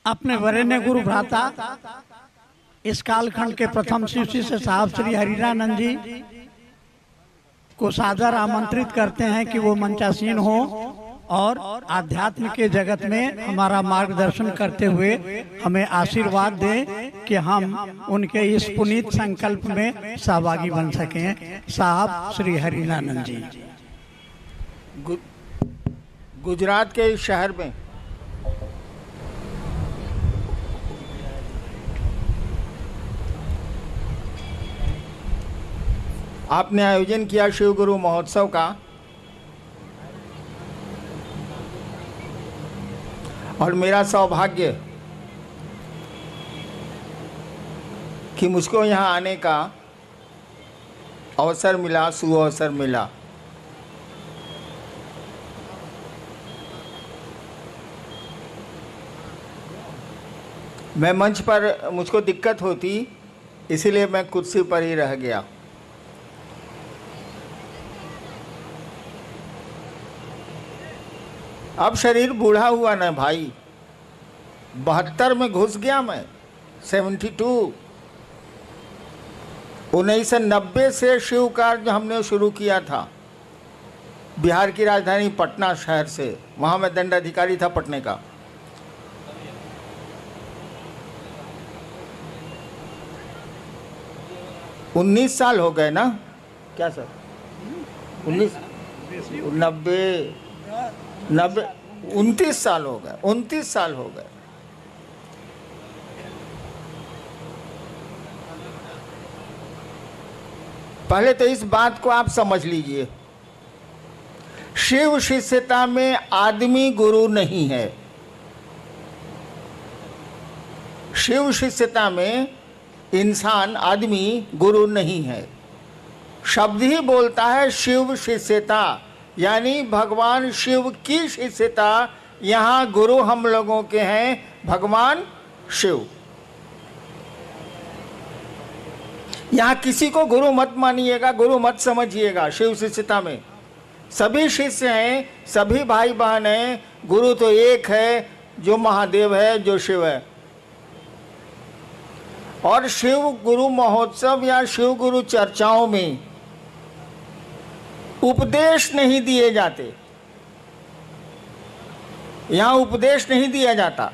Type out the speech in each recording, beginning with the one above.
अपने वरेण्य गुरु भ्राता इस कालखंड के प्रथम शिष्य साहब श्री हरिरानंद जी को सादर आमंत्रित करते हैं कि वो मंचासीन हो और आध्यात्म के जगत में हमारा मार्गदर्शन करते हुए हमें आशीर्वाद दें कि हम उनके इस पुनीत संकल्प में सहभागी बन सकें। साहब श्री हरिरानंद जी। गुजरात के इस शहर में आपने आयोजन किया शिव गुरु महोत्सव का, और मेरा सौभाग्य कि मुझको यहाँ आने का अवसर मिला, सुअवसर मिला। मैं मंच पर मुझको दिक्कत होती, इसीलिए मैं कुर्सी पर ही रह गया। अब शरीर बूढ़ा हुआ ना भाई, 72 में घुस गया मैं, 72। 1990 से शिव कार्य हमने शुरू किया था बिहार की राजधानी पटना शहर से। वहाँ मैं दंडाधिकारी था पटने का। उन्नीस साल हो गए ना, क्या सर? 29 साल हो गए, 29 साल हो गए। पहले तो इस बात को आप समझ लीजिए, शिव शिष्यता में आदमी गुरु नहीं है। शिव शिष्यता में इंसान आदमी गुरु नहीं है। शब्द ही बोलता है शिव शिष्यता, यानी भगवान शिव की शिष्यता। यहाँ गुरु हम लोगों के हैं भगवान शिव। यहाँ किसी को गुरु मत मानिएगा, गुरु मत समझिएगा। शिव शिष्यता में सभी शिष्य हैं, सभी भाई बहन हैं। गुरु तो एक है, जो महादेव है, जो शिव है। और शिव गुरु महोत्सव या शिव गुरु चर्चाओं में उपदेश नहीं दिए जाते। यहाँ उपदेश नहीं दिया जाता।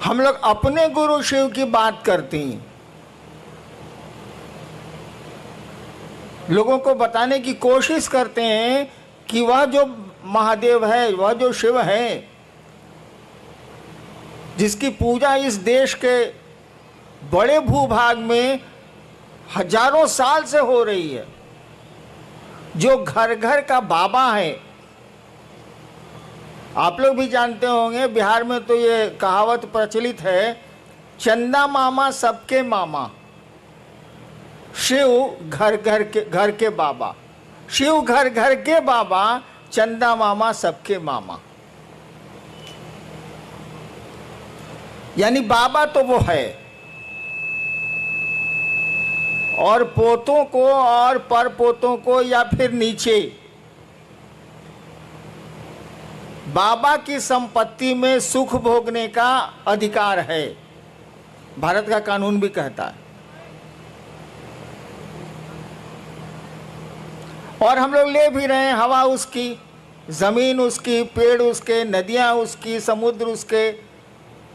हम लोग अपने गुरु शिव की बात करते हैं, लोगों को बताने की कोशिश करते हैं कि वह जो महादेव है, वह जो शिव है, जिसकी पूजा इस देश के बड़े भूभाग में हजारों साल से हो रही है, जो घर घर का बाबा है। आप लोग भी जानते होंगे, बिहार में तो ये कहावत प्रचलित है, चंदा मामा सबके मामा, शिव घर घर के बाबा। शिव घर घर के बाबा, चंदा मामा सबके मामा। यानी बाबा तो वो है, और पोतों को और परपोतों को या फिर नीचे बाबा की संपत्ति में सुख भोगने का अधिकार है। भारत का कानून भी कहता है। और हम लोग ले भी रहे हैं, हवा उसकी, जमीन उसकी, पेड़ उसके, नदियां उसकी, समुद्र उसके,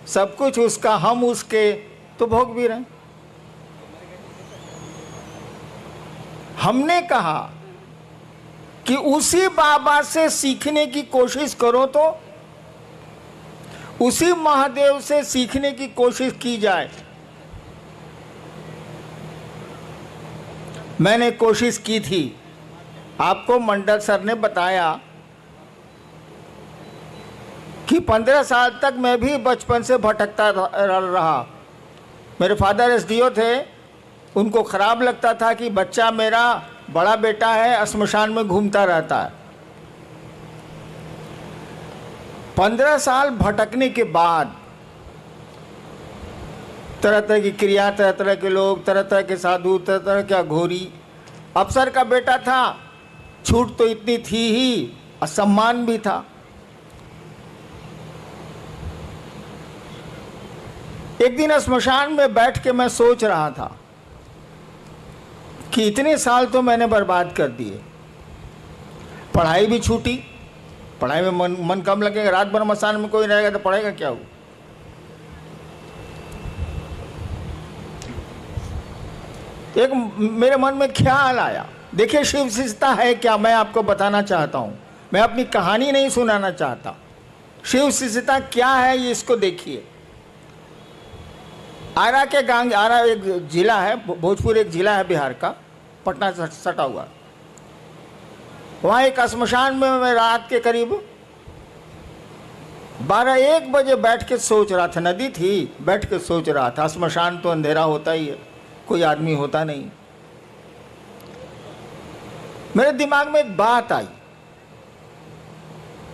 सब कुछ उसका, हम उसके, तो भोग भी रहे हैं। हमने कहा कि उसी बाबा से सीखने की कोशिश करो, तो उसी महादेव से सीखने की कोशिश की जाए। मैंने कोशिश की थी, आपको मंडल सर ने बताया कि 15 साल तक मैं भी बचपन से भटकता रहा। मेरे फादर एसडीओ थे, उनको खराब लगता था कि बच्चा मेरा बड़ा बेटा है, श्मशान में घूमता रहता है। 15 साल भटकने के बाद तरह तरह की क्रिया, तरह तरह के लोग, तरह तरह के साधु, तरह तरह के अघोरी। अफसर का बेटा था, छूट तो इतनी थी ही, और सम्मान भी था। एक दिन स्मशान में बैठ के मैं सोच रहा था कि इतने साल तो मैंने बर्बाद कर दिए, पढ़ाई भी छूटी, पढ़ाई में मन कम लगेगा, रात भर मसान में कोई रहेगा तो पढ़ेगा क्या हो। एक मेरे मन में ख्याल आया, देखिए शिव शिष्यता है क्या, मैं आपको बताना चाहता हूं, मैं अपनी कहानी नहीं सुनाना चाहता। शिव शिष्यता क्या है ये इसको देखिए। आरा के गांग, आरा एक जिला है, भोजपुर एक जिला है बिहार का, पटना से सटा हुआ। वहाँ एक श्मशान में मैं रात के करीब 12-1 बजे बैठ के सोच रहा था, नदी थी, बैठ के सोच रहा था। श्मशान तो अंधेरा होता ही है, कोई आदमी होता नहीं। मेरे दिमाग में एक बात आई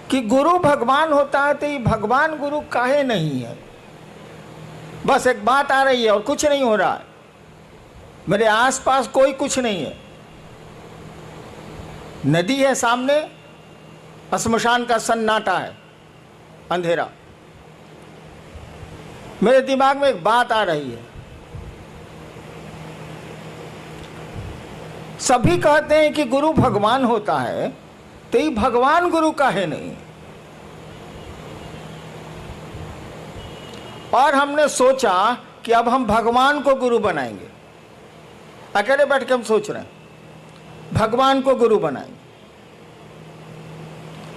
कि गुरु भगवान होता है तो ये भगवान गुरु काहे नहीं है। बस एक बात आ रही है और कुछ नहीं हो रहा है, मेरे आसपास कोई कुछ नहीं है, नदी है सामने, श्मशान का सन्नाटा है, अंधेरा। मेरे दिमाग में एक बात आ रही है, सभी कहते हैं कि गुरु भगवान होता है तो ये भगवान गुरु काहे नहीं। और हमने सोचा कि अब हम भगवान को गुरु बनाएंगे। अकेले बैठ के हम सोच रहे हैं भगवान को गुरु बनाएंगे।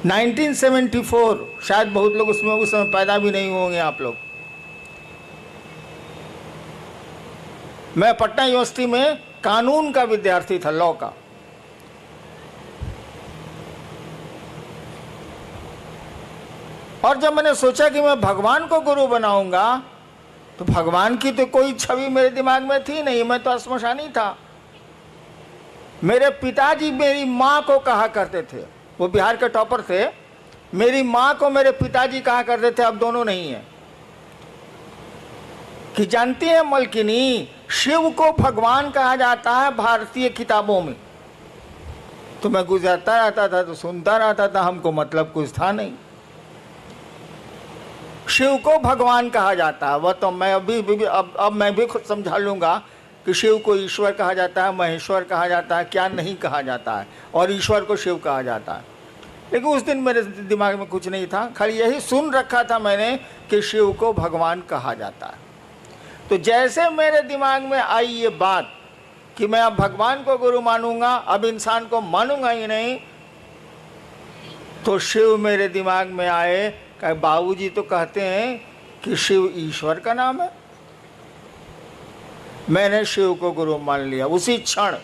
1974, शायद बहुत लोग उसमें उस समय पैदा भी नहीं होंगे आप लोग। मैं पटना यूनिवर्सिटी में कानून का विद्यार्थी था, लॉ का। और जब मैंने सोचा कि मैं भगवान को गुरु बनाऊंगा तो भगवान की तो कोई छवि मेरे दिमाग में थी नहीं, मैं तो श्मशानी था। मेरे पिताजी मेरी माँ को कहा करते थे, वो बिहार के टॉपर थे, मेरी माँ को मेरे पिताजी कहा करते थे, अब दोनों नहीं है, कि जानती है मलकिनी, शिव को भगवान कहा जाता है भारतीय किताबों में। तो मैं गुजरता रहता था तो सुनता रहता था, हमको मतलब कुछ था नहीं। शिव को भगवान कहा जाता है, वह तो मैं अब मैं भी खुद समझा लूंगा कि शिव को ईश्वर कहा जाता है, महेश्वर कहा जाता है, क्या नहीं कहा जाता है, और ईश्वर को शिव कहा जाता है। लेकिन उस दिन मेरे दिमाग में कुछ नहीं था, खाली यही सुन रखा था मैंने कि शिव को भगवान कहा जाता है। तो जैसे मेरे दिमाग में आई ये बात कि मैं अब भगवान को गुरु मानूंगा, अब इंसान को मानूंगा ही नहीं, तो शिव मेरे दिमाग में आए। बाबूजी तो कहते हैं कि शिव ईश्वर का नाम है। मैंने शिव को गुरु मान लिया उसी क्षण।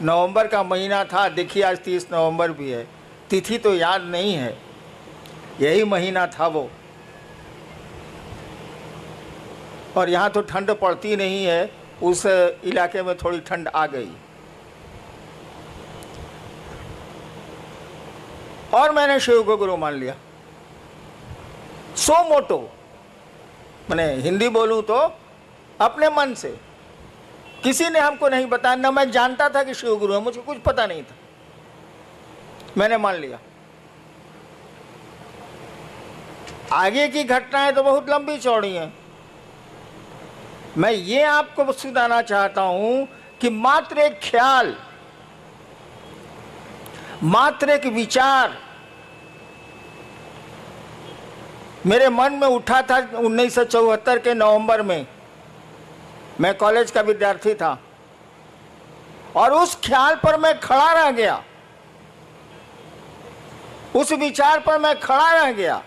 नवंबर का महीना था, देखिए आज 30 नवंबर भी है, तिथि तो याद नहीं है, यही महीना था वो। और यहाँ तो ठंड पड़ती नहीं है, उस इलाके में थोड़ी ठंड आ गई। और मैंने शिव को गुरु मान लिया, सो मोटो, मैंने हिंदी बोलूं तो अपने मन से। किसी ने हमको नहीं बताया, ना मैं जानता था कि शिव गुरु है, मुझे कुछ पता नहीं था, मैंने मान लिया। आगे की घटनाएं तो बहुत लंबी चौड़ी हैं। मैं ये आपको सुनाना चाहता हूं कि मात्र एक ख्याल, मात्र एक विचार मेरे मन में उठा था 1974 के नवंबर में। मैं कॉलेज का विद्यार्थी था और उस ख्याल पर मैं खड़ा रह गया, उस विचार पर मैं खड़ा रह गया।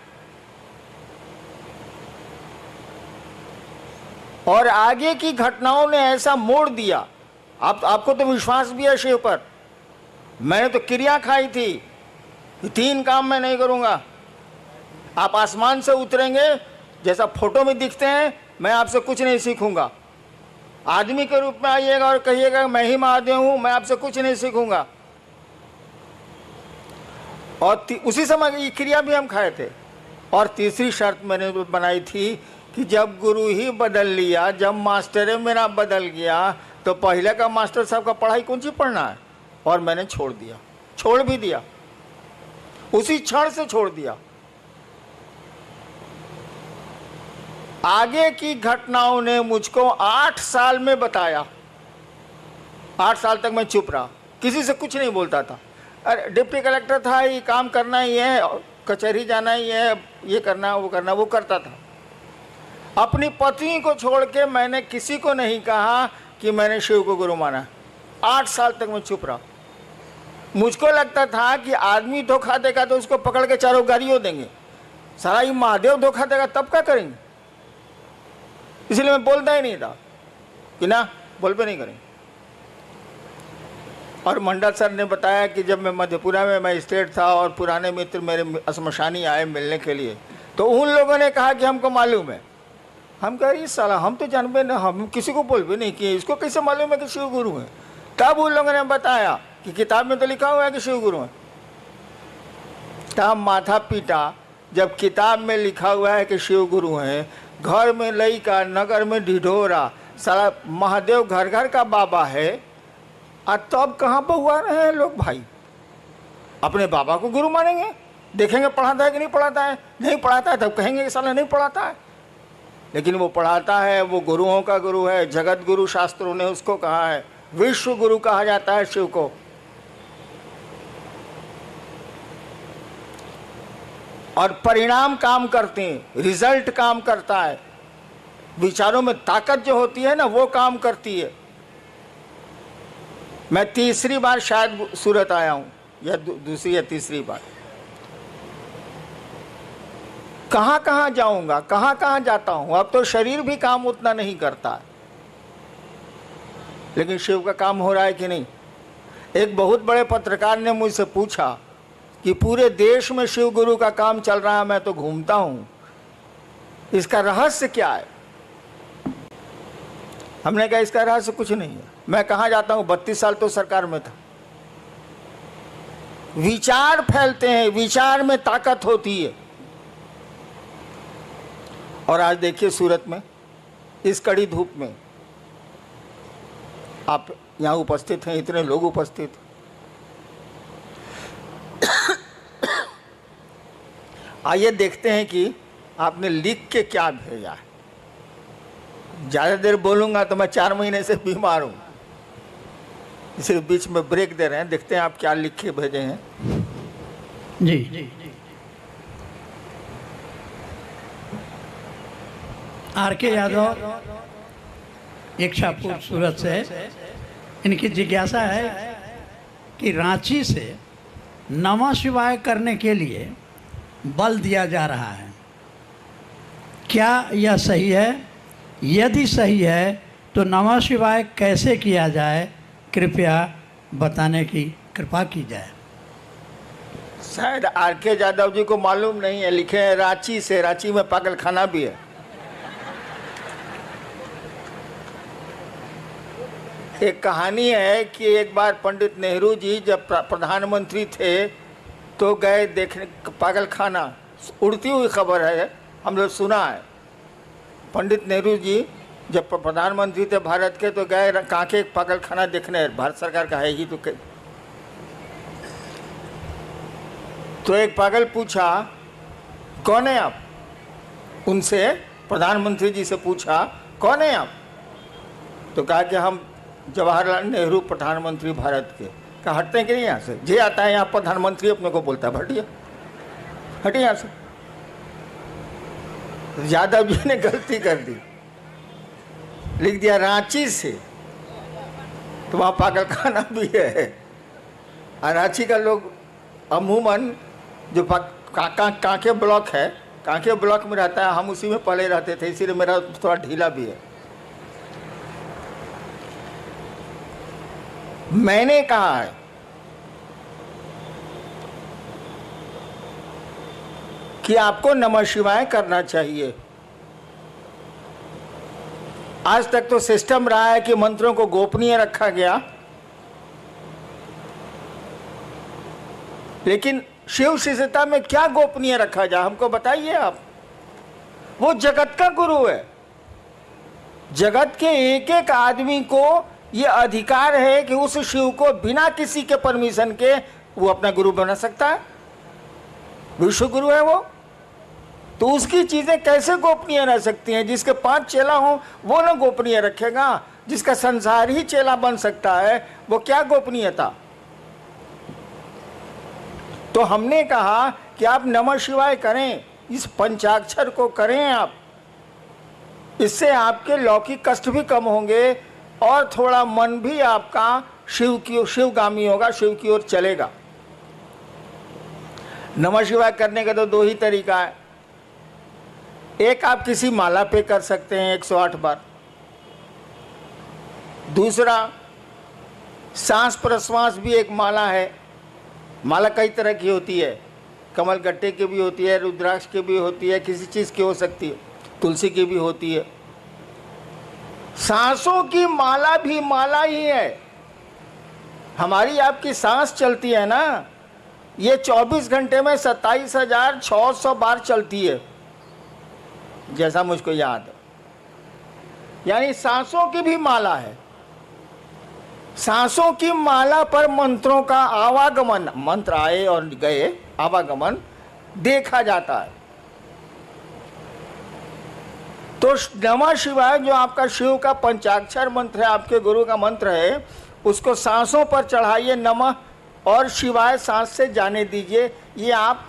और आगे की घटनाओं ने ऐसा मोड़ दिया। आपको तो विश्वास भी है शिव पर। मैंने तो क्रिया खाई थी कि 3 काम मैं नहीं करूंगा। आप आसमान से उतरेंगे जैसा फोटो में दिखते हैं, मैं आपसे कुछ नहीं सीखूंगा। आदमी के रूप में आइएगा और कहिएगा मैं ही महादेव हूं, मैं आपसे कुछ नहीं सीखूंगा। और उसी समय ये क्रिया भी हम खाए थे। और तीसरी शर्त मैंने बनाई थी कि जब गुरु ही बदल लिया, जब मास्टर मेरा बदल गया, तो पहले का मास्टर साहब का पढ़ाई कौन सी पढ़ना है। और मैंने छोड़ दिया, छोड़ भी दिया, उसी क्षण से छोड़ दिया। आगे की घटनाओं ने मुझको 8 साल में बताया। 8 साल तक मैं चुप रहा, किसी से कुछ नहीं बोलता था। अरे डिप्टी कलेक्टर था, ये काम करना ही है, कचहरी जाना ही है, ये करना वो करना, वो करता था। अपनी पत्नी को छोड़ के मैंने किसी को नहीं कहा कि मैंने शिव को गुरु माना। 8 साल तक मैं चुप रहा। मुझको लगता था कि आदमी धोखा देगा तो उसको पकड़ के चारों गाड़ियों देंगे, सारा ही महादेव धोखा देगा तब क्या करेंगे, इसलिए मैं बोलता ही नहीं था कि ना बोल पे नहीं करेंगे। और मंडल सर ने बताया कि जब मैं मधेपुरा में मजिस्ट्रेट था और पुराने मित्र मेरे श्मशानी आए मिलने के लिए, तो उन लोगों ने कहा कि हमको मालूम है। हम कह रही साला हम तो जानबे ना, हम किसी को बोल भी नहीं किए, इसको कैसे मालूम है कि शिव गुरु है। तब उन लोगों ने बताया कि किताब में तो लिखा हुआ है कि शिव गुरु है। तब माथा पीटा, जब किताब में लिखा हुआ है कि शिव गुरु हैं, घर में लइका नगर में ढिढोरा, सारा महादेव घर घर का बाबा है, और तब कहाँ पर हुआ रहे हैं लोग भाई। अपने बाबा को गुरु मानेंगे, देखेंगे पढ़ाता है कि नहीं पढ़ाता है, नहीं पढ़ाता है तब कहेंगे कि साला नहीं पढ़ाता है, लेकिन वो पढ़ाता है, वो गुरुओं का गुरु है। जगत गुरु शास्त्रों ने उसको कहा है, विश्व गुरु कहा जाता है शिव को। और परिणाम काम करते हैं, रिजल्ट काम करता है, विचारों में ताकत जो होती है ना वो काम करती है। मैं तीसरी बार शायद सूरत आया हूं, या दूसरी या तीसरी बार। कहाँ कहाँ जाऊंगा, कहाँ कहाँ जाता हूं। अब तो शरीर भी काम उतना नहीं करता है, लेकिन शिव का काम हो रहा है कि नहीं। एक बहुत बड़े पत्रकार ने मुझसे पूछा कि पूरे देश में शिव गुरु का काम चल रहा है, मैं तो घूमता हूं, इसका रहस्य क्या है। हमने कहा इसका रहस्य कुछ नहीं है, मैं कहाँ जाता हूं, 32 साल तो सरकार में था। विचार फैलते हैं, विचार में ताकत होती है। और आज देखिए सूरत में इस कड़ी धूप में आप यहाँ उपस्थित हैं, इतने लोग उपस्थित। आइए देखते हैं कि आपने लिख के क्या भेजा है। ज़्यादा देर बोलूँगा तो मैं 4 महीने से बीमार हूँ, इसलिए बीच में ब्रेक दे रहे हैं। देखते हैं आप क्या लिख के भेजे हैं। जी आर.के. यादव इच्छापुर सूरत से, इनकी जिज्ञासा है कि रांची से नमः शिवाय करने के लिए बल दिया जा रहा है, क्या यह सही है? यदि सही है तो नमः शिवाय कैसे किया जाए, कृपया बताने की कृपा की जाए। शायद आर.के. यादव जी को मालूम नहीं है, लिखे हैं रांची से। रांची में पागल खाना भी है। एक कहानी है कि एक बार पंडित नेहरू जी जब प्रधानमंत्री थे तो गए देखने पागल खाना। उड़ती हुई खबर है, हम लोग सुना है। पंडित नेहरू जी जब प्रधानमंत्री थे भारत के तो गए कांके पागल खाना देखने, भारत सरकार का है ही तो एक पागल पूछा कौन है आप, उनसे प्रधानमंत्री जी से पूछा कौन है आप, तो कहा कि हम जवाहरलाल नेहरू प्रधानमंत्री भारत के। कहा हटते हैं कि नहीं यहाँ से, जे आता है यहाँ प्रधानमंत्री अपने को बोलता है हटिए हटिए यहाँ से। यादव जी ने गलती कर दी, लिख दिया रांची से, तो वहाँ पागल खाना भी है। और रांची का लोग अमूमन जो कांके ब्लॉक है, कांके ब्लॉक में रहता है, हम उसी में पहले रहते थे, इसीलिए मेरा थोड़ा ढीला भी है। मैंने कहा है कि आपको नमः शिवाय करना चाहिए। आज तक तो सिस्टम रहा है कि मंत्रों को गोपनीय रखा गया, लेकिन शिव शिष्यता में क्या गोपनीय रखा जाए, हमको बताइए आप। वो जगत का गुरु है, जगत के एक एक आदमी को ये अधिकार है कि उस शिव को बिना किसी के परमिशन के वो अपना गुरु बना सकता है। विश्व गुरु है वो, तो उसकी चीजें कैसे गोपनीय रह सकती हैं? जिसके 5 चेला हो वो ना गोपनीय रखेगा, जिसका संसार ही चेला बन सकता है वो क्या गोपनीयता? तो हमने कहा कि आप नमः शिवाय करें, इस पंचाक्षर को करें आप, इससे आपके लौकिक कष्ट भी कम होंगे और थोड़ा मन भी आपका शिवगामी होगा, शिव की ओर चलेगा। नमः शिवाय करने का तो 2 ही तरीका है। एक, आप किसी माला पे कर सकते हैं 108 बार। दूसरा, सांस प्रश्वास भी एक माला है। माला कई तरह की होती है, कमल गट्टे की भी होती है, रुद्राक्ष की भी होती है, किसी चीज़ की हो सकती है, तुलसी की भी होती है। सांसों की माला भी माला ही है। हमारी आपकी सांस चलती है ना, ये 24 घंटे में 27,600 बार चलती है, जैसा मुझको याद है। यानी सांसों की भी माला है। सांसों की माला पर मंत्रों का आवागमन, मंत्र आए और गए, आवागमन देखा जाता है। तो नमः शिवाय जो आपका शिव का पंचाक्षर मंत्र है, आपके गुरु का मंत्र है, उसको सांसों पर चढ़ाइए, नमः और शिवाय सांस से जाने दीजिए। ये आप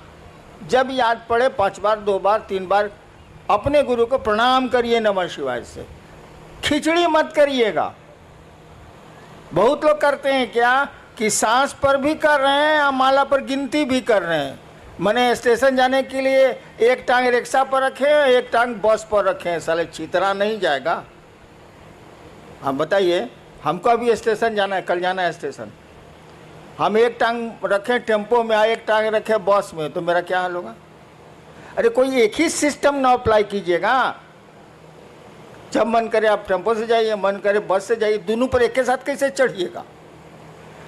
जब याद पड़े 5 बार, 2 बार, 3 बार अपने गुरु को प्रणाम करिए नमः शिवाय से। खिचड़ी मत करिएगा। बहुत लोग करते हैं क्या कि सांस पर भी कर रहे हैं और माला पर गिनती भी कर रहे हैं। मैंने स्टेशन जाने के लिए एक टांग रिक्शा पर रखे, एक टांग बस पर रखे, साले चितरा नहीं जाएगा। आप बताइए, हमको अभी स्टेशन जाना है, कल जाना है स्टेशन, हम एक टांग रखें टेम्पो में, एक टांग रखे बस में, तो मेरा क्या हाल होगा? अरे कोई एक ही सिस्टम ना अप्लाई कीजिएगा। जब मन करे आप टेम्पो से जाइए, मन करे बस से जाइए, दोनों पर एक के साथ कैसे चढ़िएगा?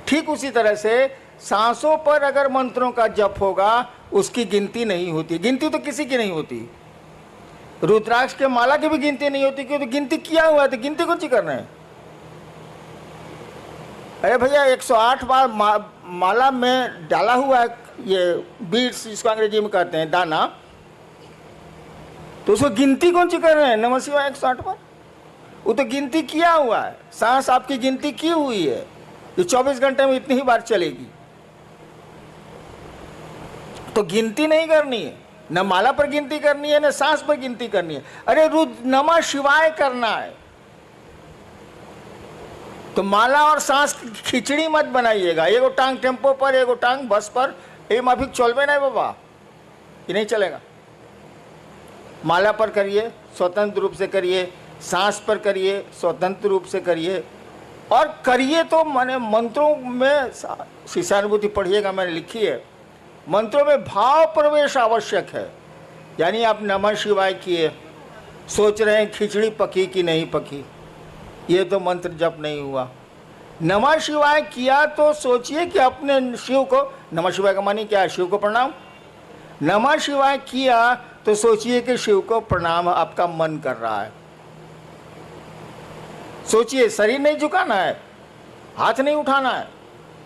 ठीक उसी तरह से सांसों पर अगर मंत्रों का जप होगा, उसकी गिनती नहीं होती। गिनती तो किसी की नहीं होती। रुद्राक्ष के माला की भी गिनती नहीं होती, क्योंकि गिनती किया हुआ है, तो गिनती कौन सी करना है? अरे भैया 108 बार माला में डाला हुआ है ये बीड्स, जिसको अंग्रेजी में कहते हैं दाना, तो उसको गिनती कौन सी कर रहे हैं? नमः शिवाय 108 बार, वो तो गिनती किया हुआ है। सांस आपकी गिनती की हुई है, ये 24 घंटे में इतनी ही बार चलेगी। तो गिनती नहीं करनी है, न माला पर गिनती करनी है, न सांस पर गिनती करनी है। अरे नमः शिवाय करना है, तो माला और सांस की खिचड़ी मत बनाइएगा। एगो टांग टेम्पो पर, एगो टांग बस पर, ये माफिक चलबे नहीं बाबा, ये नहीं चलेगा। माला पर करिए, स्वतंत्र रूप से करिए, सांस पर करिए, स्वतंत्र रूप से करिए, और करिए तो माने मंत्रों में शिष्यानुभूति पढ़िएगा, मैंने लिखी है। मंत्रों में भाव प्रवेश आवश्यक है। यानी आप नमः शिवाय किए, सोच रहे हैं खिचड़ी पकी कि नहीं पकी, ये तो मंत्र जप नहीं हुआ। नमः शिवाय किया तो सोचिए कि अपने शिव को, नमः शिवाय का मानी क्या है? शिव को प्रणाम। नमः शिवाय किया तो सोचिए कि शिव को प्रणाम आपका मन कर रहा है। सोचिए, शरीर नहीं झुकाना है, हाथ नहीं उठाना है,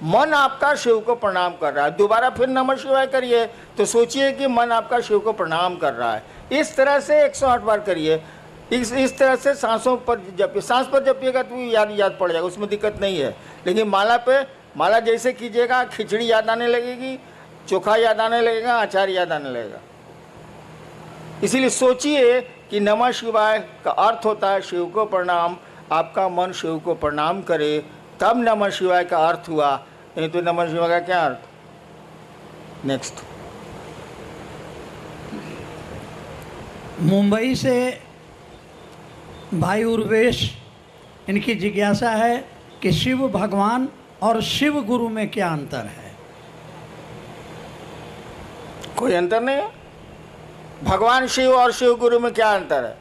मन आपका शिव को प्रणाम कर रहा है। दोबारा फिर नमः शिवाय करिए तो सोचिए कि मन आपका शिव को प्रणाम कर रहा है। इस तरह से 108 बार करिए। इस तरह से सांसों पर जपिए। सांस पर जपिएगा तो याद पड़ जाएगा, उसमें दिक्कत नहीं है। लेकिन माला पे, माला जैसे कीजिएगा, खिचड़ी याद आने लगेगी, चोखा याद आने लगेगा, अचार याद आने लगेगा। इसीलिए सोचिए कि नमः शिवाय का अर्थ होता है शिव को प्रणाम। आपका मन शिव को प्रणाम करे, तब नमः शिवाय का अर्थ हुआ। नहीं तो नमः शिवाय का क्या अर्थ? नेक्स्ट। मुंबई से भाई उर्वेश, इनकी जिज्ञासा है कि शिव भगवान और शिव गुरु में क्या अंतर है? कोई अंतर नहीं है। भगवान शिव और शिव गुरु में क्या अंतर है?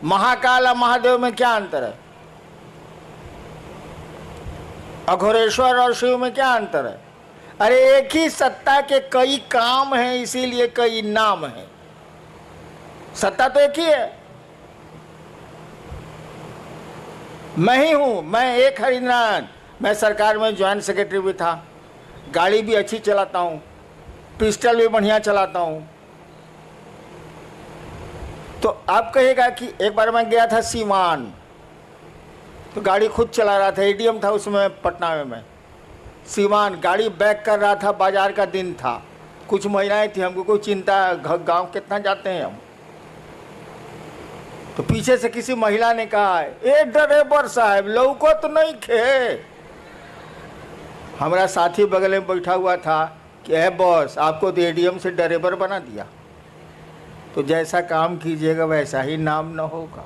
महाकाल और महादेव में क्या अंतर है? अघोरेश्वर और शिव में क्या अंतर है? अरे एक ही सत्ता के कई काम हैं, इसीलिए कई नाम हैं। सत्ता तो एक ही है। मैं ही हूं, मैं एक हरिनारायण। मैं सरकार में ज्वाइंट सेक्रेटरी भी था, गाड़ी भी अच्छी चलाता हूं, पिस्टल भी बढ़िया चलाता हूं, तो आप कहेगा कि एक बार मैं गया था सीवान, तो गाड़ी खुद चला रहा था, एडीएम था उसमें पटना में। मैं सीवान गाड़ी बैक कर रहा था, बाजार का दिन था, कुछ महिलाएं थी, हमको कोई चिंता, गांव कितना जाते हैं हम। तो पीछे से किसी महिला ने कहा, ए ड्राइवर साहब लौको तो नहीं खे। हमारा साथी बगल में बैठा हुआ था कि ए बॉस, आपको तो एडीएम से ड्राइवर बना दिया, तो जैसा काम कीजिएगा वैसा ही नाम न होगा।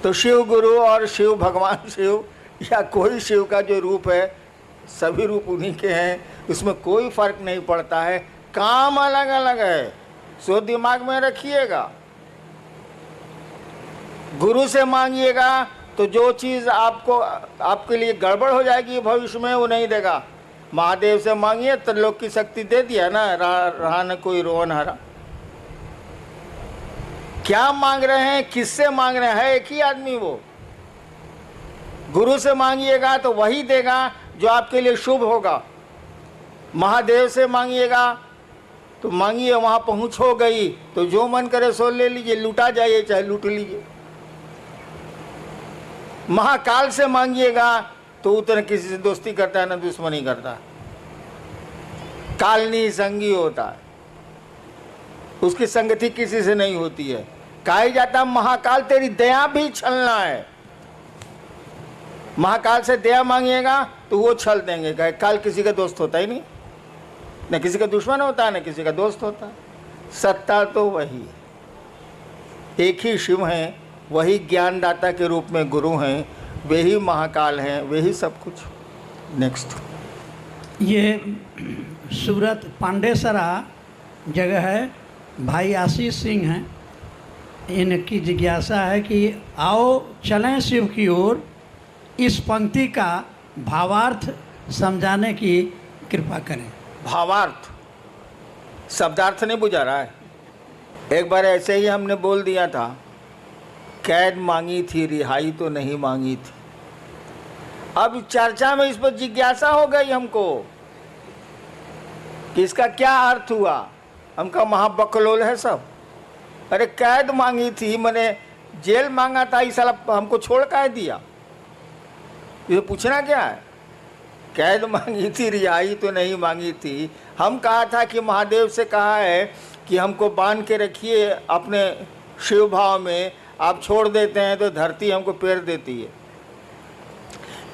तो शिव गुरु और शिव भगवान शिव या कोई शिव का जो रूप है, सभी रूप उन्हीं के हैं, उसमें कोई फर्क नहीं पड़ता है, काम अलग अलग है, सो दिमाग में रखिएगा। गुरु से मांगिएगा तो जो चीज़ आपको आपके लिए गड़बड़ हो जाएगी भविष्य में वो नहीं देगा। महादेव से मांगिए तो लोग की शक्ति दे दिया ना, रहा न कोई रोवन हरा। क्या मांग रहे हैं, किससे मांग रहे हैं, एक ही आदमी वो। गुरु से मांगिएगा तो वही देगा जो आपके लिए शुभ होगा। महादेव से मांगिएगा तो मांगिए, वहाँ पहुँच हो गई तो जो मन करे सो ले लीजिए, लूटा जाइए चाहे लूट लीजिए। महाकाल से मांगिएगा तो उतना किसी से दोस्ती करता है ना दुश्मनी करता है, कालनी संगी होता है, उसकी संगति किसी से नहीं होती है। कहा जाता महाकाल तेरी दया भी छलना है। महाकाल से दया मांगिएगा तो वो छल देंगे। कहे काल किसी का दोस्त होता ही नहीं, न किसी का दुश्मन होता है न किसी का दोस्त होता है। सत्ता तो वही है, एक ही शिव हैं, वही ज्ञानदाता के रूप में गुरु हैं, वही महाकाल हैं, वही सब कुछ। नेक्स्ट, ये सूरत पांडेसरा जगह है, भाई आशीष सिंह हैं, इनकी जिज्ञासा है कि आओ चलें शिव की ओर, इस पंक्ति का भावार्थ समझाने की कृपा करें। भावार्थ, शब्दार्थ नहीं बुझा रहा है। एक बार ऐसे ही हमने बोल दिया था, कैद मांगी थी रिहाई तो नहीं मांगी थी। अब चर्चा में इस पर जिज्ञासा हो गई हमको कि इसका क्या अर्थ हुआ। हमका महाबकलोल है सब। अरे कैद मांगी थी, मैंने जेल मांगा था, इस साला हमको छोड़ का दिया, ये पूछना क्या है। कैद मांगी थी रिहाई तो नहीं मांगी थी। हम कहा था कि महादेव से कहा है कि हमको बांध के रखिए अपने शिव भाव में, आप छोड़ देते हैं तो धरती हमको पैर देती है,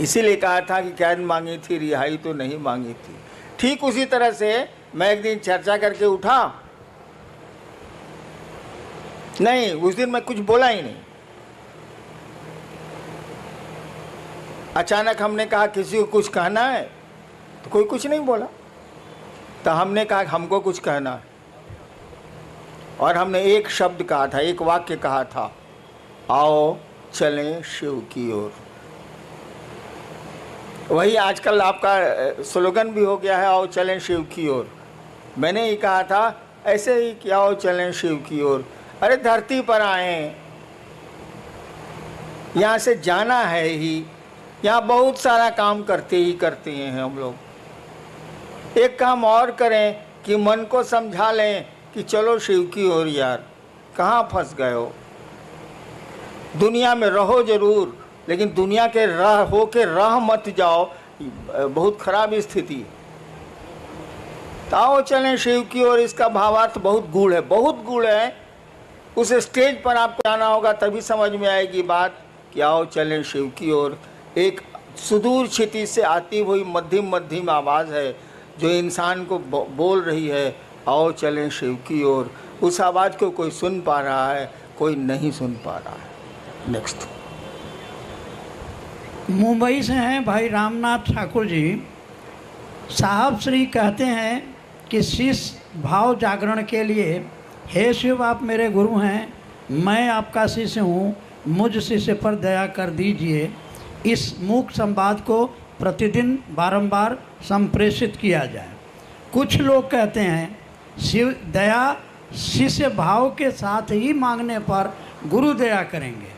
इसीलिए कहा था कि कैद मांगी थी रिहाई तो नहीं मांगी थी। ठीक उसी तरह से मैं एक दिन चर्चा करके उठा, नहीं उस दिन मैं कुछ बोला ही नहीं। अचानक हमने कहा किसी को कुछ कहना है तो कोई कुछ नहीं बोला, तो हमने कहा हमको कुछ कहना है, और हमने एक शब्द कहा था, एक वाक्य कहा था, आओ चलें शिव की ओर। वही आजकल आपका स्लोगन भी हो गया है, आओ चलें शिव की ओर। मैंने ही कहा था ऐसे ही कि आओ चलें शिव की ओर। अरे धरती पर आए, यहाँ से जाना है ही, यहाँ बहुत सारा काम करते हैं हम लोग। एक काम और करें कि मन को समझा लें कि चलो शिव की ओर यार, कहाँ फंस गए हो। दुनिया में रहो जरूर, लेकिन दुनिया के राह हो के राह मत जाओ, बहुत खराब स्थिति। तो आओ चलें शिव की ओर, इसका भावार्थ बहुत गूढ़ है, बहुत गूढ़ है। उस स्टेज पर आपको आना होगा तभी समझ में आएगी बात कि आओ चलें शिव की ओर। एक सुदूर क्षितिज से आती हुई मध्यम मध्यम आवाज़ है जो इंसान को बोल रही है, आओ चलें शिव की ओर। उस आवाज़ को कोई सुन पा रहा है, कोई नहीं सुन पा रहा है। नेक्स्ट, मुंबई से हैं भाई रामनाथ ठाकुर जी। साहब श्री कहते हैं कि शिष्य भाव जागरण के लिए, हे शिव आप मेरे गुरु हैं, मैं आपका शिष्य हूँ, मुझ शिष्य पर दया कर दीजिए। इस मूक संवाद को प्रतिदिन बारंबार संप्रेषित किया जाए। कुछ लोग कहते हैं शिव दया शिष्य भाव के साथ ही मांगने पर गुरु दया करेंगे।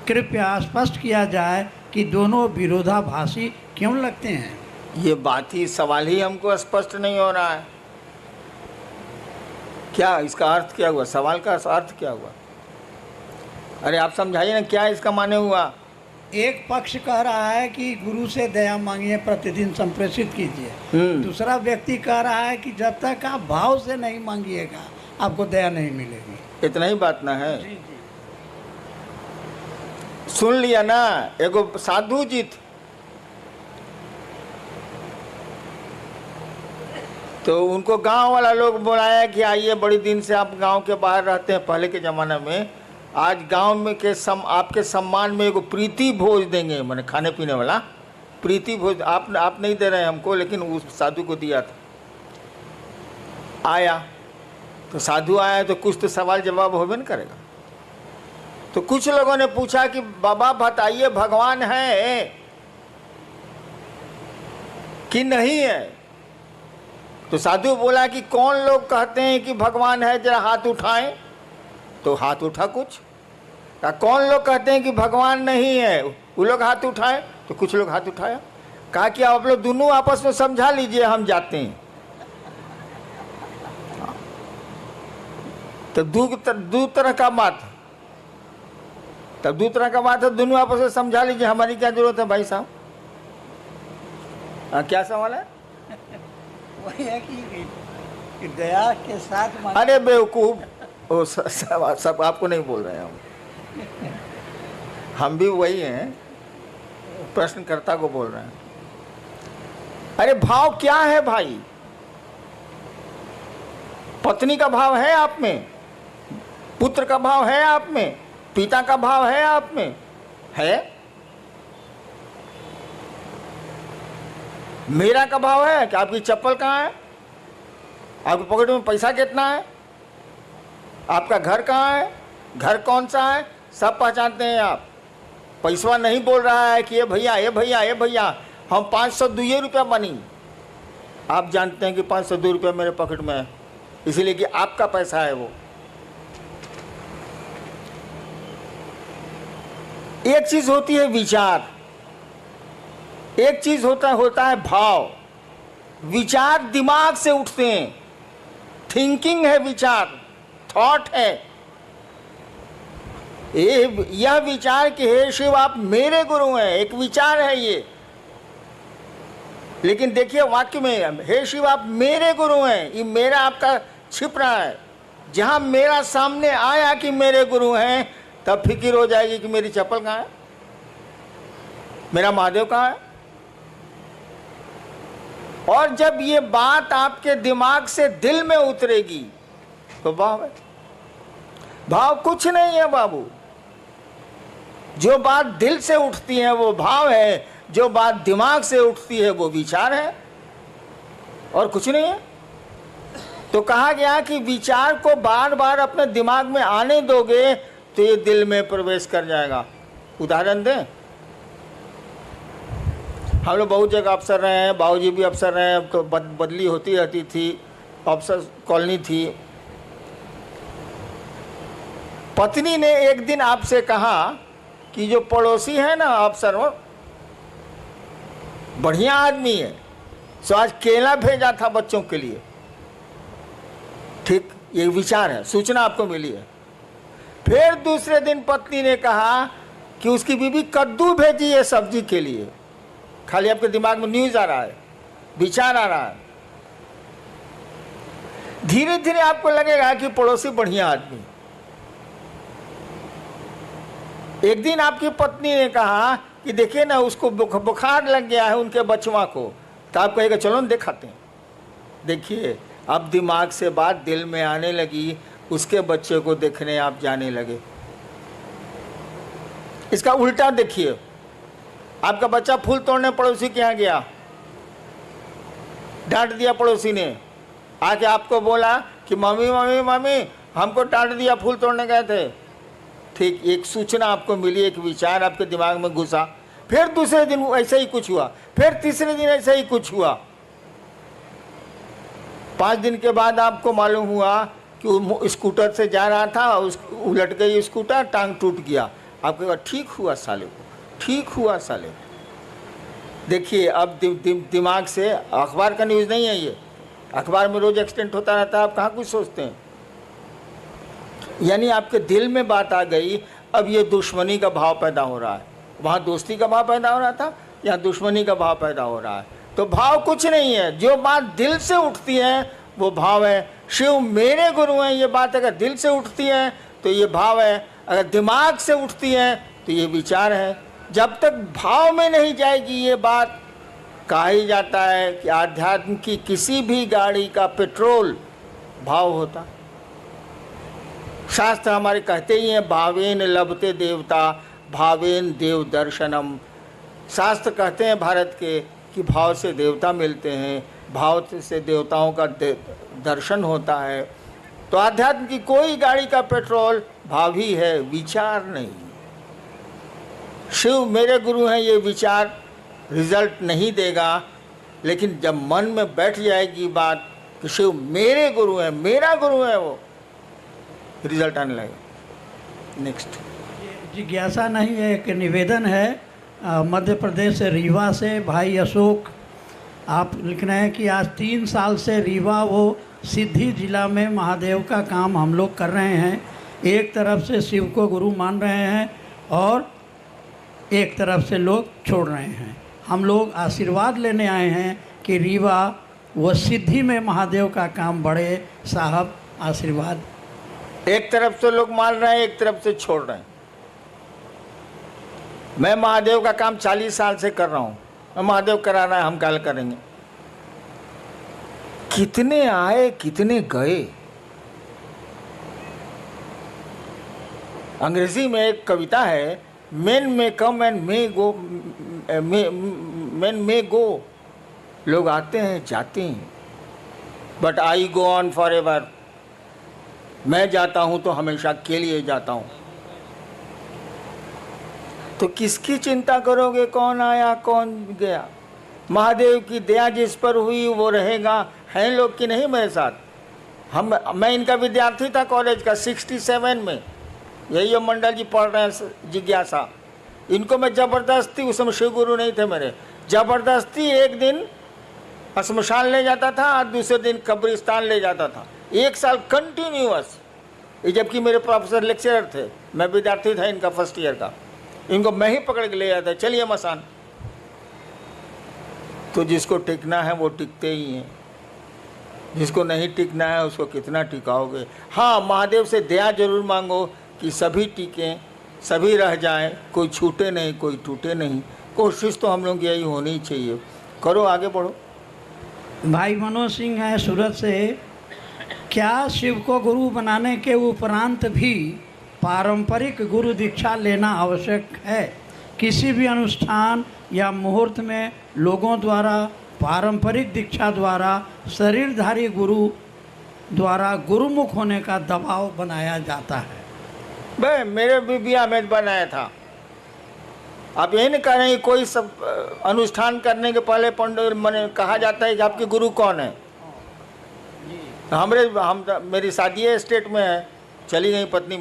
कृपया स्पष्ट किया जाए कि दोनों विरोधाभासी क्यों लगते हैं। ये बात ही, सवाल ही हमको स्पष्ट नहीं हो रहा है। क्या इसका अर्थ क्या हुआ? सवाल का अर्थ क्या हुआ? अरे आप समझाइए ना, क्या इसका माने हुआ? एक पक्ष कह रहा है कि गुरु से दया मांगिए, प्रतिदिन संप्रेषित कीजिए। दूसरा व्यक्ति कह रहा है कि जब तक आप भाव से नहीं मांगिएगा आपको दया नहीं मिलेगी। इतना ही बात ना है? जी जी। सुन लिया ना? एगो साधु जी तो उनको गांव वाला लोग बुलाया कि आइए, बड़ी दिन से आप गांव के बाहर रहते हैं पहले के ज़माने में, आज गांव में के आपके सम्मान में एगो प्रीति भोज देंगे, मैंने खाने पीने वाला प्रीति भोज। आप नहीं दे रहे हैं हमको, लेकिन उस साधु को दिया था। आया तो साधु आया तो कुछ तो सवाल जवाब होबे न करेगा। तो कुछ लोगों ने पूछा कि बाबा बताइए, भगवान है कि नहीं है? तो साधु बोला कि कौन लोग कहते हैं कि भगवान है, जरा हाथ उठाएं। तो हाथ उठा कुछ। कौन लोग कहते हैं कि भगवान नहीं है? वो लोग हाथ उठाए। तो कुछ लोग हाथ उठाया। कहा कि आप लोग दोनों आपस में समझा लीजिए, हम जाते हैं। तो दो तरह का बात, तब दो तरह का बात है, दोनों आपस में समझा लीजिए, हमारी क्या जरूरत है भाई साहब? क्या सवाल है? वही है कि दया के साथ अरे बेवकूफ, वो सब आपको नहीं बोल रहे हैं हम भी वही हैं, प्रश्नकर्ता को बोल रहे हैं। अरे भाव क्या है भाई? पत्नी का भाव है आप में, पुत्र का भाव है आप में, पिता का भाव है आप में? है? मेरा का भाव है कि आपकी चप्पल कहाँ है, आपके पॉकेट में पैसा कितना है, आपका घर कहाँ है, घर कौन सा है, सब पहचानते हैं आप। पैसवा नहीं बोल रहा है कि ये भैया ये भैया ये भैया हम 502 रुपया बनी। आप जानते हैं कि 502 रुपया मेरे पॉकेट में है, इसलिए कि आपका पैसा है वो। एक चीज होती है विचार, एक चीज होता है भाव। विचार दिमाग से उठते हैं, थिंकिंग है विचार, थॉट है। यह विचार कि हे शिव आप मेरे गुरु हैं, एक विचार है ये। लेकिन देखिए वाक्य में हे शिव आप मेरे गुरु हैं, ये मेरा आपका छिप रहा है। जहां मेरा सामने आया कि मेरे गुरु हैं, तब फिक्र हो जाएगी कि मेरी चप्पल कहाँ है, मेरा महादेव कहाँ है। और जब ये बात आपके दिमाग से दिल में उतरेगी तो भाव है। भाव कुछ नहीं है बाबू, जो बात दिल से उठती है वो भाव है, जो बात दिमाग से उठती है वो विचार है, और कुछ नहीं है। तो कहा गया कि विचार को बार बार अपने दिमाग में आने दोगे तो ये दिल में प्रवेश कर जाएगा। उदाहरण दें, हम लोग बहुत जगह अफसर रहे हैं, बाबूजी भी अफसर रहे हैं, तो बदली होती रहती थी, अफसर कॉलोनी थी। पत्नी ने एक दिन आपसे कहा कि जो पड़ोसी है ना अफसर, वो बढ़िया आदमी है, सो आज केला भेजा था बच्चों के लिए। ठीक, ये विचार है, सूचना आपको मिली है। फिर दूसरे दिन पत्नी ने कहा कि उसकी बीवी कद्दू भेजी है सब्जी के लिए। खाली आपके दिमाग में न्यूज आ रहा है, विचार आ रहा है। धीरे धीरे आपको लगेगा कि पड़ोसी बढ़िया आदमी। एक दिन आपकी पत्नी ने कहा कि देखिए ना उसको बुखार लग गया है उनके बचवा को, तो आप कहेगा चलो ना दिखाते हैं। देखिए अब दिमाग से बात दिल में आने लगी, उसके बच्चे को देखने आप जाने लगे। इसका उल्टा देखिए, आपका बच्चा फूल तोड़ने पड़ोसी के यहाँ गया, डांट दिया पड़ोसी ने, आके आपको बोला कि मम्मी मम्मी मम्मी हमको डांट दिया, फूल तोड़ने गए थे। ठीक, एक सूचना आपको मिली, एक विचार आपके दिमाग में घुसा। फिर दूसरे दिन ऐसा ही कुछ हुआ, फिर तीसरे दिन ऐसा ही कुछ हुआ। 5 दिन के बाद आपको मालूम हुआ कि वो स्कूटर से जा रहा था, उलट गई स्कूटर, टांग टूट गया। आपको कहा ठीक हुआ साले को, ठीक हुआ साले। देखिए अब दिमाग से, अखबार का न्यूज़ नहीं है ये, अखबार में रोज एक्सीडेंट होता रहता है, आप कहाँ कुछ सोचते हैं। यानी आपके दिल में बात आ गई, अब ये दुश्मनी का भाव पैदा हो रहा है। वहाँ दोस्ती का भाव पैदा हो रहा था, यहाँ दुश्मनी का भाव पैदा हो रहा है। तो भाव कुछ नहीं है, जो बात दिल से उठती है वो भाव है। शिव मेरे गुरु हैं, ये बात अगर दिल से उठती है तो ये भाव है, अगर दिमाग से उठती है तो ये विचार है। जब तक भाव में नहीं जाएगी ये बात, कहा ही जाता है कि आध्यात्म की किसी भी गाड़ी का पेट्रोल भाव होता। शास्त्र हमारे कहते ही हैं, भावेन लभते देवता भावेन देव दर्शनम। शास्त्र कहते हैं भारत के कि भाव से देवता मिलते हैं, भाव से देवताओं का दर्शन होता है। तो आध्यात्म की कोई गाड़ी का पेट्रोल भाव ही है, विचार नहीं। शिव मेरे गुरु हैं, ये विचार रिजल्ट नहीं देगा, लेकिन जब मन में बैठ जाएगी बात कि शिव मेरे गुरु हैं, मेरा गुरु है, वो रिजल्ट आने लगेगा। नेक्स्ट जिज्ञासा नहीं है, एक निवेदन है। मध्य प्रदेश से रीवा से भाई अशोक आप लिख रहे हैं कि आज 3 साल से रीवा वो सिद्धि जिला में महादेव का काम हम लोग कर रहे हैं। एक तरफ से शिव को गुरु मान रहे हैं और एक तरफ से लोग छोड़ रहे हैं। हम लोग आशीर्वाद लेने आए हैं कि रीवा व सिद्धि में महादेव का काम बढ़े। साहब आशीर्वाद। एक तरफ से लोग मान रहे हैं, एक तरफ से छोड़ रहे हैं। मैं महादेव का काम 40 साल से कर रहा हूँ, मैं महादेव करा रहा है, हम कल करेंगे। कितने आए कितने गए। अंग्रेजी में एक कविता है, men may come and may go, men may go। लोग आते हैं जाते हैं, but I go on for ever. मैं जाता हूं तो हमेशा के लिए जाता हूं। तो किसकी चिंता करोगे, कौन आया कौन गया। महादेव की दया जिस पर हुई वो रहेगा। हैं लोग कि नहीं मेरे साथ। मैं इनका विद्यार्थी था कॉलेज का 67 में। यही जो मंडल जी पढ़ रहे हैं जिज्ञासा, इनको मैं ज़बरदस्ती, उस समय शिव गुरु नहीं थे मेरे, ज़बरदस्ती एक दिन श्मशान ले जाता था, दूसरे दिन कब्रिस्तान ले जाता था। 1 साल कंटिन्यूअस। जबकि मेरे प्रोफेसर लेक्चरर थे, मैं विद्यार्थी था इनका फर्स्ट ईयर का। इनको मैं ही पकड़ के ले जाता, चलिए मसान। तो जिसको टिकना है वो टिकते ही हैं, जिसको नहीं टिकना है उसको कितना टिकाओगे। हाँ, महादेव से दया जरूर मांगो कि सभी टिकें, सभी रह जाएं, कोई छूटे नहीं, कोई टूटे नहीं। कोशिश तो हम लोग यही होनी चाहिए। करो, आगे बढ़ो। भाई मनोज सिंह है सूरत से। क्या शिव को गुरु बनाने के उपरांत भी पारंपरिक गुरु दीक्षा लेना आवश्यक है? किसी भी अनुष्ठान या मुहूर्त में लोगों द्वारा पारंपरिक दीक्षा द्वारा शरीरधारी गुरु द्वारा गुरुमुख होने का दबाव बनाया जाता है। भाई मेरे भी बिया में बनाया था। आप ये नहीं कह रहे हैं कोई सब अनुष्ठान करने के पहले पंडित मैंने कहा जाता है कि आपके गुरु कौन है। मेरी शादी स्टेट में है, चली गई पत्नी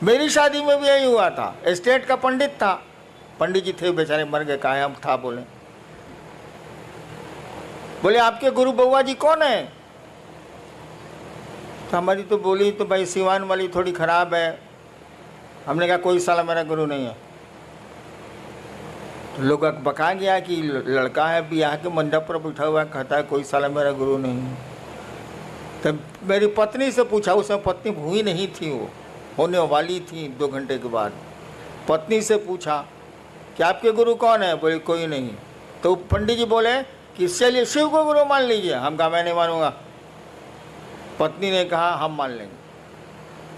मेरी शादी में भी यही हुआ था। स्टेट का पंडित था, पंडित जी थे बेचारे, मर गए, कहा हम था। बोले आपके गुरु बउआ जी कौन है? तो हमारी तो बोली तो भाई सिवान वाली थोड़ी खराब है। हमने कहा कोई साला मेरा गुरु नहीं है। तो लोग बका गया कि लड़का है ब्याह के मंडप पर बैठा हुआ, कहता है कोई साला मेरा गुरु नहीं है। तब मेरी पत्नी से पूछा, उस समय पत्नी हुई नहीं थी, वो होने वाली थी 2 घंटे के बाद। पत्नी से पूछा कि आपके गुरु कौन है? बोले कोई नहीं। तो पंडित जी बोले कि चलिए शिव को गुरु मान लीजिए। हम कहा मैं नहीं मानूंगा। पत्नी ने कहा हम मान लेंगे।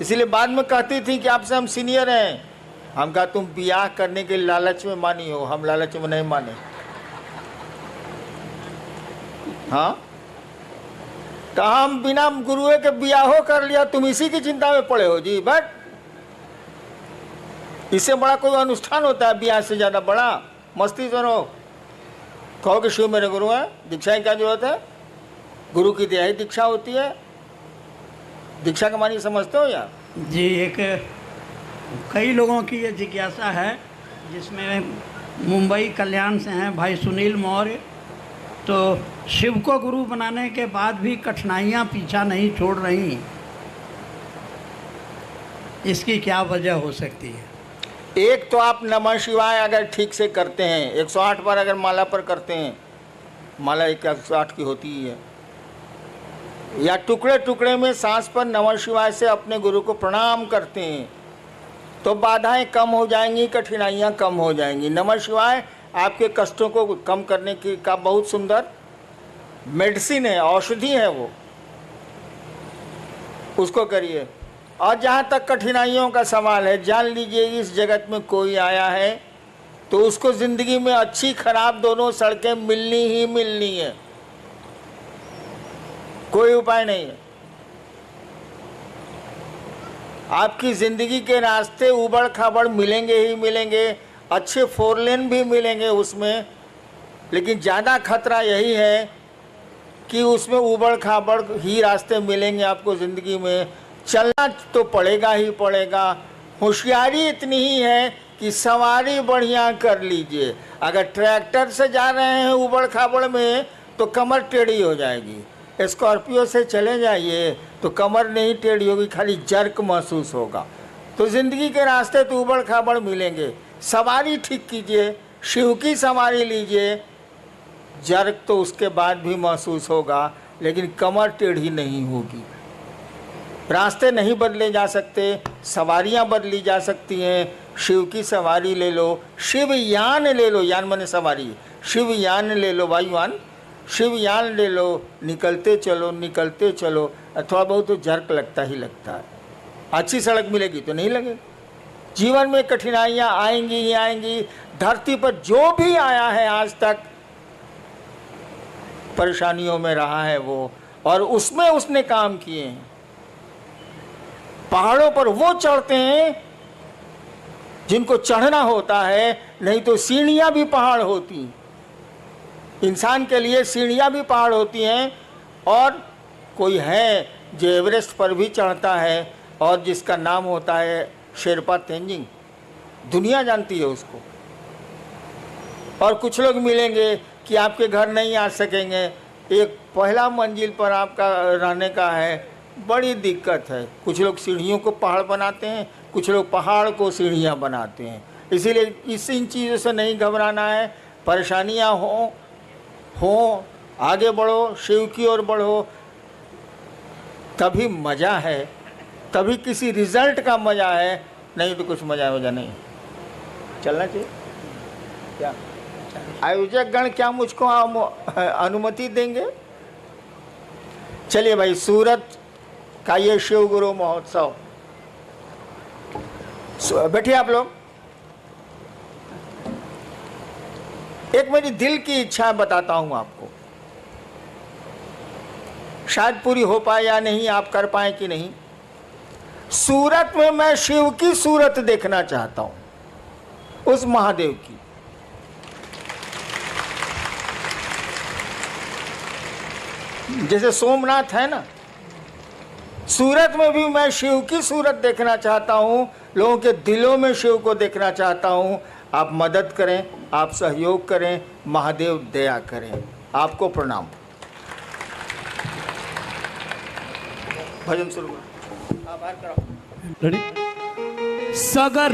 इसीलिए बाद में कहती थी कि आपसे हम सीनियर हैं। हम कहा तुम ब्याह करने के लालच में मानी हो, हम लालच में नहीं माने। हाँ, तो हम बिना गुरुए के ब्याहो कर लिया, तुम इसी की चिंता में पड़े हो जी। बट इससे बड़ा कोई अनुष्ठान होता है ब्याह से ज़्यादा बड़ा? मस्ती सुनो, कहो कि शिव मेरे गुरु हैं, दीक्षा की क्या जरूरत है? गुरु की दया ही दीक्षा होती है। दीक्षा का मानी समझते हो यार? जी, एक कई लोगों की ये जिज्ञासा है, जिसमें मुंबई कल्याण से हैं भाई सुनील मौर्य। तो शिव को गुरु बनाने के बाद भी कठिनाइयाँ पीछा नहीं छोड़ रही। इसकी क्या वजह हो सकती है? एक तो आप नमः शिवाय अगर ठीक से करते हैं, 108 बार अगर माला पर करते हैं, माला 108 की होती ही है, या टुकड़े टुकड़े में सांस पर नमः शिवाय से अपने गुरु को प्रणाम करते हैं, तो बाधाएं कम हो जाएंगी, कठिनाइयां कम हो जाएंगी। नमः शिवाय आपके कष्टों को कम करने की का बहुत सुंदर मेडिसिन है, औषधि है वो, उसको करिए। और जहाँ तक कठिनाइयों का सवाल है, जान लीजिए इस जगत में कोई आया है तो उसको ज़िंदगी में अच्छी खराब दोनों सड़कें मिलनी ही मिलनी है, कोई उपाय नहीं है। आपकी ज़िंदगी के रास्ते उबड़ खाबड़ मिलेंगे ही मिलेंगे, अच्छे 4 लेन भी मिलेंगे उसमें, लेकिन ज़्यादा खतरा यही है कि उसमें उबड़ खाबड़ ही रास्ते मिलेंगे आपको ज़िंदगी में। चलना तो पड़ेगा ही पड़ेगा। होशियारी इतनी ही है कि सवारी बढ़िया कर लीजिए। अगर ट्रैक्टर से जा रहे हैं उबड़ खाबड़ में तो कमर टेढ़ी हो जाएगी, स्कॉर्पियो से चले जाइए तो कमर नहीं टेढ़ी होगी, खाली जर्क महसूस होगा। तो ज़िंदगी के रास्ते तो उबड़ खाबड़ मिलेंगे, सवारी ठीक कीजिए, शिव की सवारी लीजिए, जर्क तो उसके बाद भी महसूस होगा लेकिन कमर टेढ़ी नहीं होगी। रास्ते नहीं बदले जा सकते, सवारियां बदली जा सकती हैं। शिव की सवारी ले लो, शिव यान ले लो, यान माने सवारी, शिव यान ले लो, वायुयान, शिव यान ले लो, निकलते चलो निकलते चलो। थोड़ा बहुत तो जर्क लगता ही लगता है, अच्छी सड़क मिलेगी तो नहीं लगेगी। जीवन में कठिनाइयाँ आएंगी ही आएंगी। धरती पर जो भी आया है आज तक परेशानियों में रहा है वो, और उसमें उसने काम किए हैं। पहाड़ों पर वो चढ़ते हैं जिनको चढ़ना होता है, नहीं तो सीढ़ियां भी पहाड़ होती, इंसान के लिए सीढ़ियां भी पहाड़ होती हैं। और कोई है जो एवरेस्ट पर भी चढ़ता है और जिसका नाम होता है शेरपा तेंजिंग, दुनिया जानती है उसको। और कुछ लोग मिलेंगे कि आपके घर नहीं आ सकेंगे, एक पहला मंजिल पर आपका रहने का है, बड़ी दिक्कत है। कुछ लोग सीढ़ियों को पहाड़ बनाते हैं, कुछ लोग पहाड़ को सीढ़ियाँ इन इसीलिए इन चीज़ों से नहीं घबराना है। परेशानियाँ हो आगे बढ़ो, शिव की ओर बढ़ो, तभी मज़ा है, तभी किसी रिजल्ट का मज़ा है, नहीं तो कुछ मज़ा वजह नहीं। चलना चाहिए क्या? आयोजक गण क्या मुझको अनुमति देंगे? चलिए भाई, सूरत का ये शिव गुरु महोत्सव, बैठिए आप लोग। एक मेरी दिल की इच्छा बताता हूं आपको, शायद पूरी हो पाए या नहीं, आप कर पाए कि नहीं। सूरत में मैं शिव की सूरत देखना चाहता हूं, उस महादेव की। जैसे सोमनाथ है ना, सूरत में भी मैं शिव की सूरत देखना चाहता हूँ, लोगों के दिलों में शिव को देखना चाहता हूँ। आप मदद करें, आप सहयोग करें, महादेव दया करें। आपको प्रणाम। भजन शुरू करो। सगर